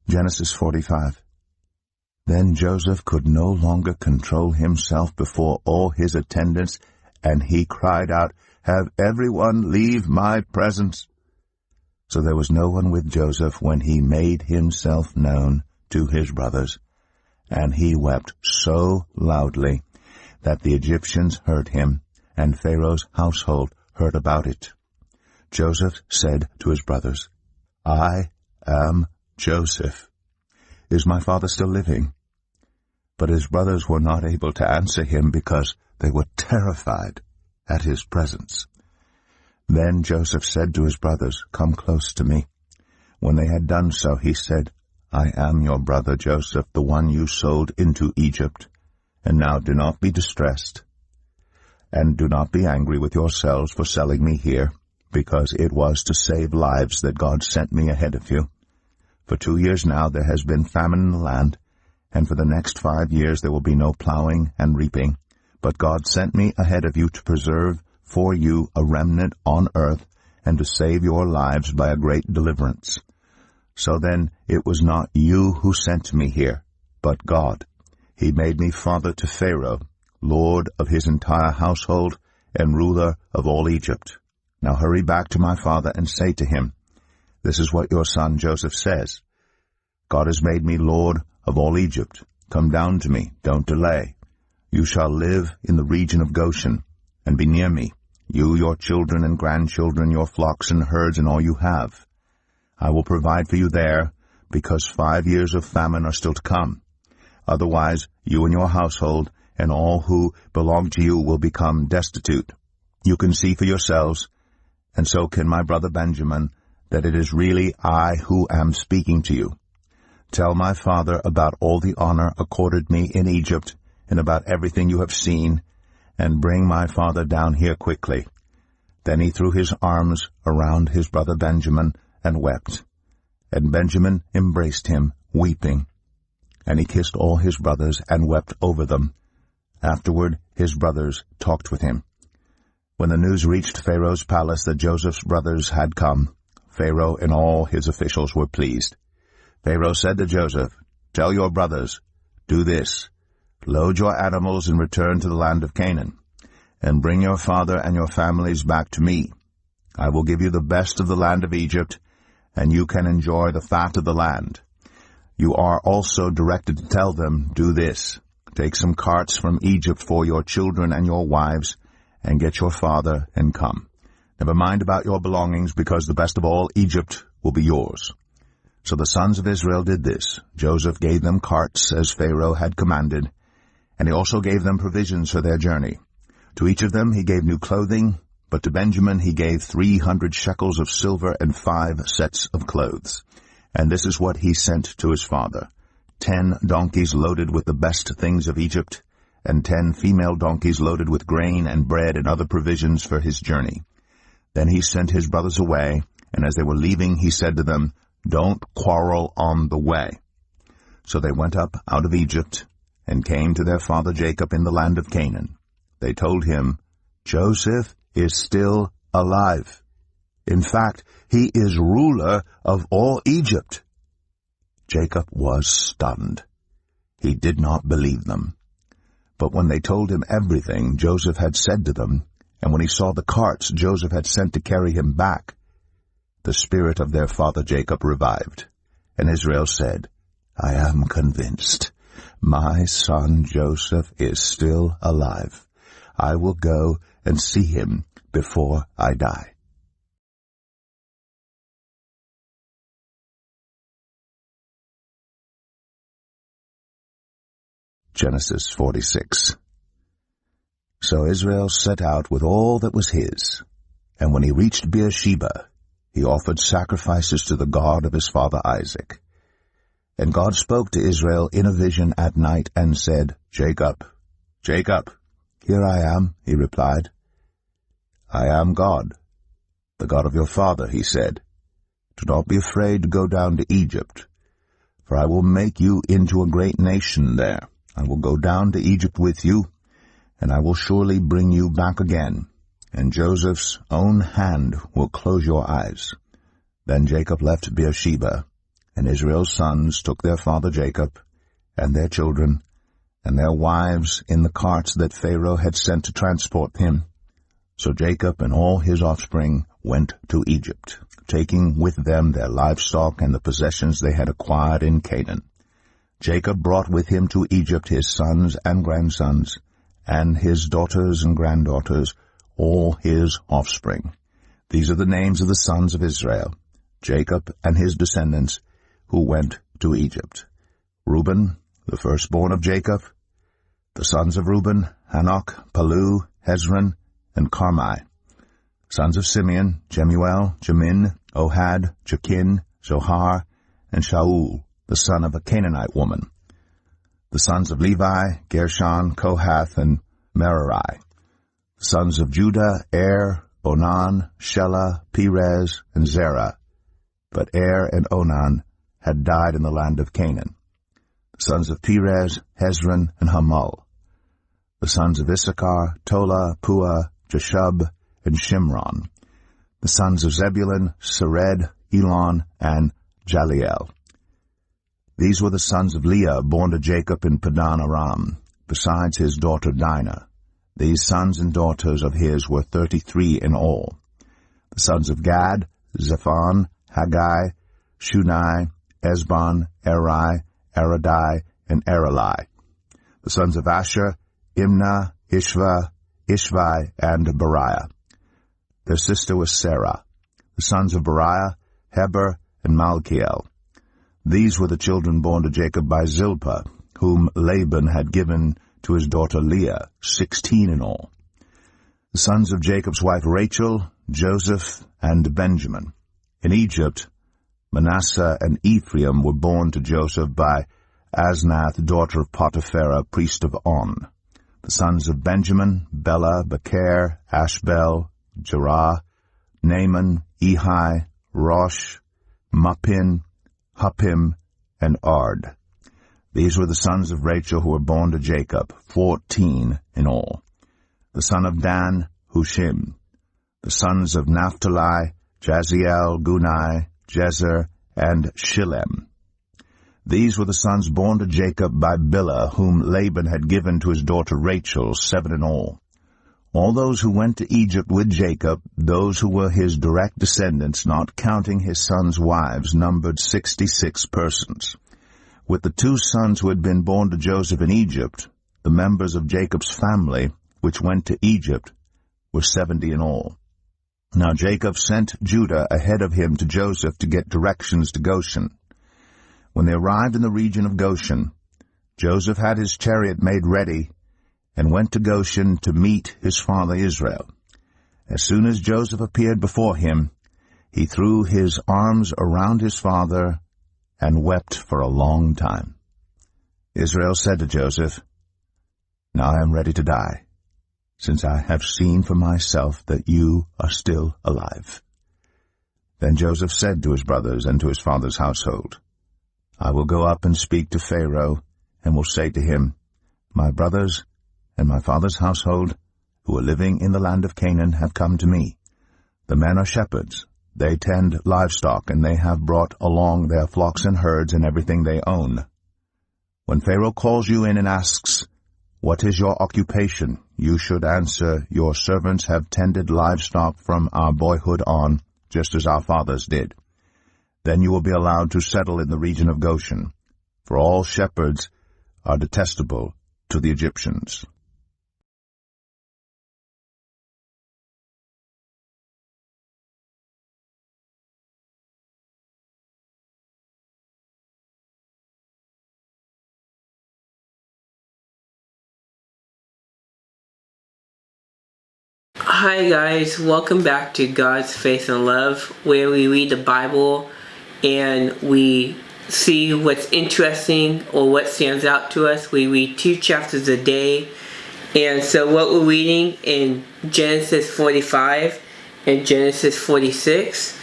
Genesis 45. Then Joseph could no longer control himself before all his attendants, and he cried out, "Have everyone leave my presence." So there was no one with Joseph when he made himself known to his brothers. And he wept so loudly that the Egyptians heard him, and Pharaoh's household heard about it. Joseph said to his brothers, "I am Joseph. Is my father still living?" But his brothers were not able to answer him because they were terrified at his presence. Then Joseph said to his brothers, "Come close to me." When they had done so, he said, "I am your brother Joseph, the one you sold into Egypt. And now do not be distressed, and do not be angry with yourselves for selling me here, because it was to save lives that God sent me ahead of you. For 2 years now there has been famine in the land, and for the next 5 years there will be no plowing and reaping. But God sent me ahead of you to preserve for you a remnant on earth, and to save your lives by a great deliverance. So then it was not you who sent me here, but God. He made me father to Pharaoh, lord of his entire household, and ruler of all Egypt. Now hurry back to my father and say to him, 'This is what your son Joseph says. God has made me lord of all Egypt. Come down to me, don't delay. You shall live in the region of Goshen, and be near me, you, your children and grandchildren, your flocks and herds, and all you have. I will provide for you there, because 5 years of famine are still to come. Otherwise, you and your household and all who belong to you will become destitute. You can see for yourselves, and so can my brother Benjamin, that it is really I who am speaking to you. Tell my father about all the honor accorded me in Egypt, and about everything you have seen, and bring my father down here quickly." Then he threw his arms around his brother Benjamin and wept. And Benjamin embraced him, weeping. And he kissed all his brothers and wept over them. Afterward his brothers talked with him. When the news reached Pharaoh's palace that Joseph's brothers had come, Pharaoh and all his officials were pleased. Pharaoh said to Joseph, "Tell your brothers, do this. Load your animals and return to the land of Canaan, and bring your father and your families back to me. I will give you the best of the land of Egypt, and you can enjoy the fat of the land. You are also directed to tell them, do this. Take some carts from Egypt for your children and your wives, and get your father and come. Never mind about your belongings, because the best of all Egypt will be yours." So the sons of Israel did this. Joseph gave them carts, as Pharaoh had commanded, and he also gave them provisions for their journey. To each of them he gave new clothing, but to Benjamin he gave 300 shekels of silver and 5 sets of clothes. And this is what he sent to his father: 10 donkeys loaded with the best things of Egypt, and 10 female donkeys loaded with grain and bread and other provisions for his journey. Then he sent his brothers away, and as they were leaving he said to them, "Don't quarrel on the way." So they went up out of Egypt, and came to their father Jacob in the land of Canaan. They told him, "Joseph is still alive. In fact, he is ruler of all Egypt." Jacob was stunned. He did not believe them. But when they told him everything Joseph had said to them, and when he saw the carts Joseph had sent to carry him back, the spirit of their father Jacob revived. And Israel said, "I am convinced. My son Joseph is still alive. I will go and see him before I die." Genesis 46. So Israel set out with all that was his, and when he reached Beersheba, he offered sacrifices to the God of his father Isaac. And God spoke to Israel in a vision at night and said, "Jacob, Jacob." "Here I am," he replied. "I am God, the God of your father," he said. "Do not be afraid to go down to Egypt, for I will make you into a great nation there. I will go down to Egypt with you, and I will surely bring you back again, and Joseph's own hand will close your eyes." Then Jacob left Beersheba And Israel's sons took their father Jacob, and their children, and their wives in the carts that Pharaoh had sent to transport him. So Jacob and all his offspring went to Egypt, taking with them their livestock and the possessions they had acquired in Canaan. Jacob brought with him to Egypt his sons and grandsons, and his daughters and granddaughters, all his offspring. These are the names of the sons of Israel, Jacob and his descendants, who went to Egypt. Reuben, the firstborn of Jacob. The sons of Reuben, Hanok, Palu, Hezron, and Carmi. Sons of Simeon, Jemuel, Jamin, Ohad, Jachin, Zohar, and Shaul, the son of a Canaanite woman. The sons of Levi, Gershon, Kohath, and Merari. The sons of Judah, Er, Onan, Shelah, Perez, and Zerah. But Er and Onan had died in the land of Canaan. The sons of Perez, Hezron, and Hamul. The sons of Issachar, Tola, Puah, Jeshub, and Shimron. The sons of Zebulun, Sered, Elon, and Jaliel. These were the sons of Leah, born to Jacob in Padan Aram, besides his daughter Dinah. These sons and daughters of his were 33 in all. The sons of Gad, Zephon, Haggai, Shunai, Esbon, Eri, Aradai, and Arelai. The sons of Asher, Imnah, Ishva, Ishvi, and Beriah. Their sister was Sarah. The sons of Beriah, Heber, and Malchiel. These were the children born to Jacob by Zilpah, whom Laban had given to his daughter Leah, 16 in all. The sons of Jacob's wife Rachel, Joseph, and Benjamin. In Egypt, Manasseh and Ephraim were born to Joseph by Asnath, daughter of Potipharah, priest of On. The sons of Benjamin, Bela, Becher, Ashbel, Jerah, Naaman, Ehi, Rosh, Muppim, Huppim, and Ard. These were the sons of Rachel who were born to Jacob, 14 in all. The son of Dan, Hushim. The sons of Naphtali, Jaziel, Gunai, Jezer, and Shillem. These were the sons born to Jacob by Bilhah, whom Laban had given to his daughter Rachel, 7 in all. All those who went to Egypt with Jacob, those who were his direct descendants, not counting his sons' wives, numbered 66 persons. With the 2 sons who had been born to Joseph in Egypt, the members of Jacob's family, which went to Egypt, were 70 in all. Now Jacob sent Judah ahead of him to Joseph to get directions to Goshen. When they arrived in the region of Goshen, Joseph had his chariot made ready and went to Goshen to meet his father Israel. As soon as Joseph appeared before him, he threw his arms around his father and wept for a long time. Israel said to Joseph, "Now I am ready to die, since I have seen for myself that you are still alive." Then Joseph said to his brothers and to his father's household, "I will go up and speak to Pharaoh, and will say to him, 'My brothers and my father's household, who are living in the land of Canaan, have come to me. The men are shepherds. They tend livestock, and they have brought along their flocks and herds and everything they own. When Pharaoh calls you in and asks, 'What is your occupation?' you should answer, 'Your servants have tended livestock from our boyhood on, just as our fathers did.' Then you will be allowed to settle in the region of Goshen, for all shepherds are detestable to the Egyptians." Hi guys, welcome back to God's Faith and Love, where we read the Bible and we see what's interesting or what stands out to us. We read 2 chapters a day. And so what we're reading in Genesis 45 and Genesis 46.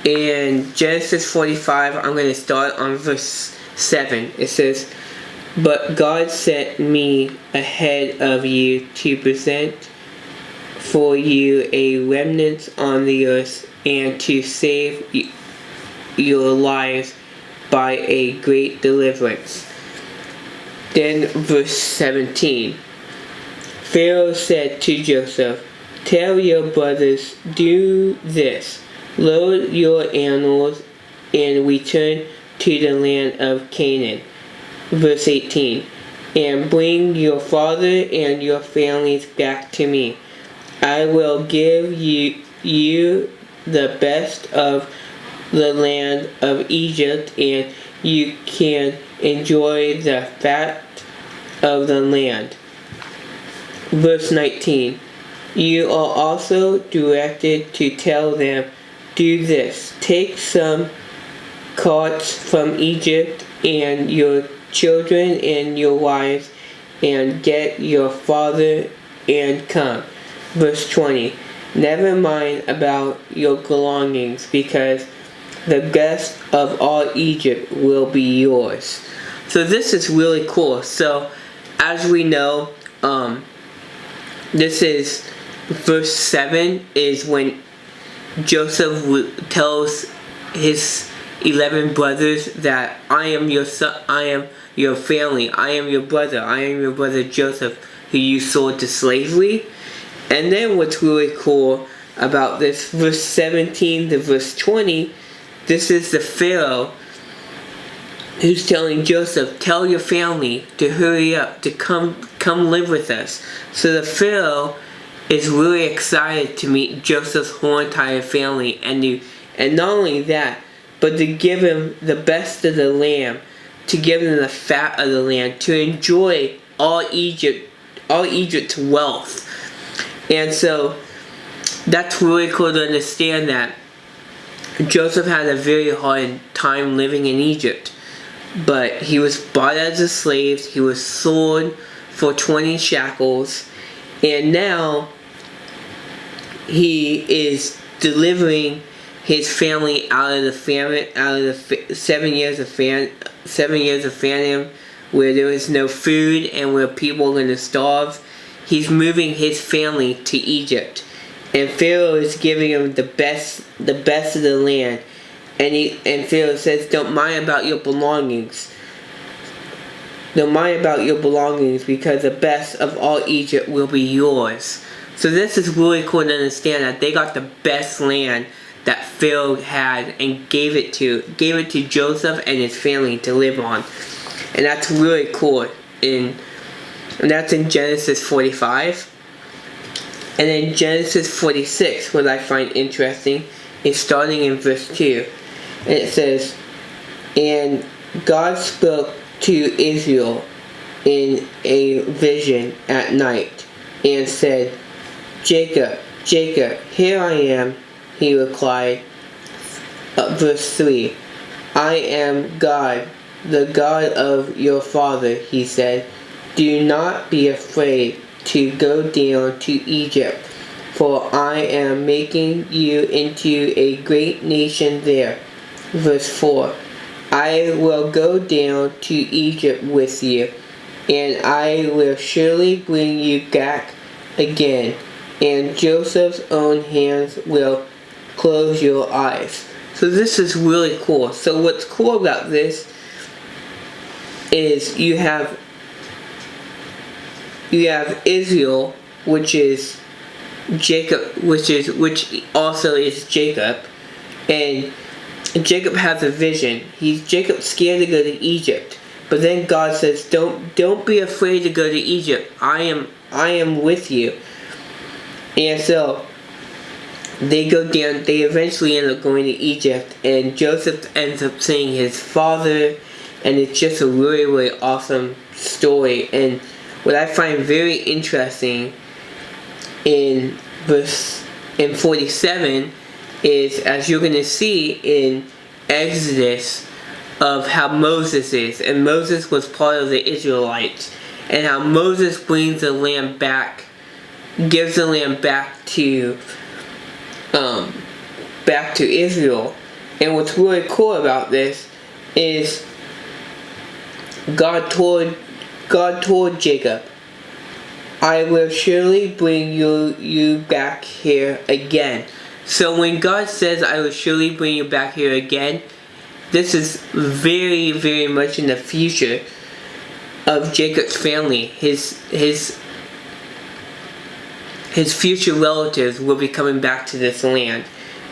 In Genesis 45, I'm going to start on verse 7. It says, "But God sent me ahead of you to present for you a remnant on the earth, and to save your lives by a great deliverance. Then verse 17. Pharaoh said to Joseph, "Tell your brothers, do this. Load your animals and return to the land of Canaan." Verse 18. "And bring your father and your families back to me. I will give you the best of the land of Egypt, and you can enjoy the fat of the land." Verse 19. "You are also directed to tell them, do this. Take some carts from Egypt and your children and your wives, and get your father and come." Verse 20. "Never mind about your belongings, because the best of all Egypt will be yours." So this is really cool. So as we know, this is verse 7 is when Joseph tells his 11 brothers that I am your son, I am your family, I am your brother Joseph, who you sold to slavery. And then what's really cool about this, verse 17 to verse 20, this is the Pharaoh who's telling Joseph, tell your family to hurry up, to come live with us. So the Pharaoh is really excited to meet Joseph's whole entire family, and not only that, but to give him the best of the land, to give him the fat of the land, to enjoy all Egypt's wealth. And so that's really cool to understand that Joseph had a very hard time living in Egypt, but he was bought as a slave, he was sold for 20 shekels, and now he is delivering his family out of the famine, out of the 7 years of famine, where there was no food and where people were going to starve. He's moving his family to Egypt, and Pharaoh is giving him the best of the land. And Pharaoh says, "Don't mind about your belongings. Don't mind about your belongings, because the best of all Egypt will be yours." So this is really cool to understand that they got the best land that Pharaoh had and gave it to Joseph and his family to live on. And that's really cool. And that's in Genesis 45. And in Genesis 46, what I find interesting is starting in verse 2. And it says, "And God spoke to Israel in a vision at night, and said, Jacob, Jacob, here I am, he replied." Verse 3, "I am God, the God of your father," he said. "Do not be afraid to go down to Egypt, for I am making you into a great nation there." Verse 4, "I will go down to Egypt with you, and I will surely bring you back again, and Joseph's own hands will close your eyes." So this is really cool. So what's cool about this is you have Israel, which is Jacob, which also is Jacob, and Jacob has a vision. Jacob's scared to go to Egypt, but then God says, "Don't be afraid to go to Egypt. I am with you." And so they go down. They eventually end up going to Egypt, and Joseph ends up seeing his father, and it's just a really, really awesome story. And what I find very interesting in 47 is, as you're going to see in Exodus, of how Moses is. And Moses was part of the Israelites. And how Moses brings the land back, gives the land back to Israel. And what's really cool about this is God told Jacob, "I will surely bring you back here again." So when God says, "I will surely bring you back here again," this is very, very much in the future of Jacob's family. His future relatives will be coming back to this land.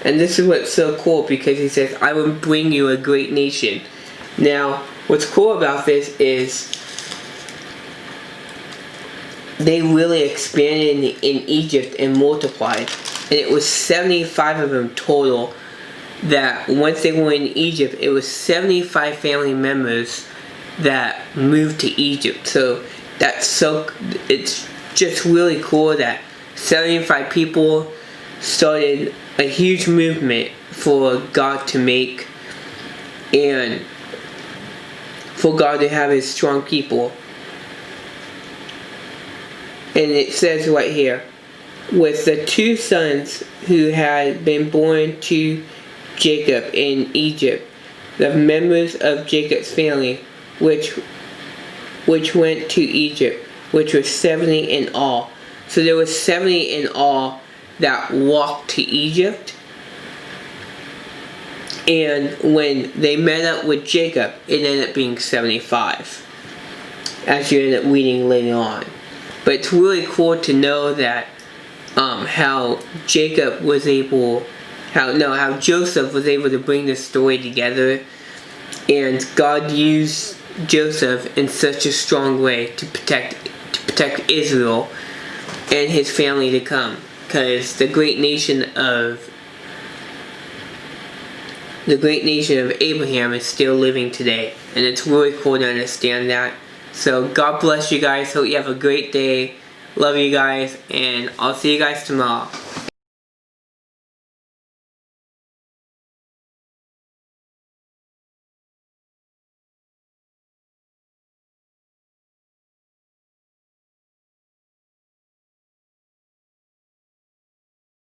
And this is what's so cool, because he says, I will bring you a great nation. Now, what's cool about this is they really expanded in Egypt and multiplied. And it was 75 of them total, that once they were in Egypt, it was 75 family members that moved to Egypt. So it's just really cool that 75 people started a huge movement for God to make, and for God to have his strong people. And it says right here, with the 2 sons who had been born to Jacob in Egypt, the members of Jacob's family, which went to Egypt, which was 70 in all. So there was 70 in all that walked to Egypt. And when they met up with Jacob, it ended up being 75, as you end up reading later on. But it's really cool to know that how Joseph was able to bring this story together, and God used Joseph in such a strong way to protect Israel and his family to come, because the great nation of Abraham is still living today, and it's really cool to understand that. So God bless you guys. Hope you have a great day. Love you guys, and I'll see you guys tomorrow.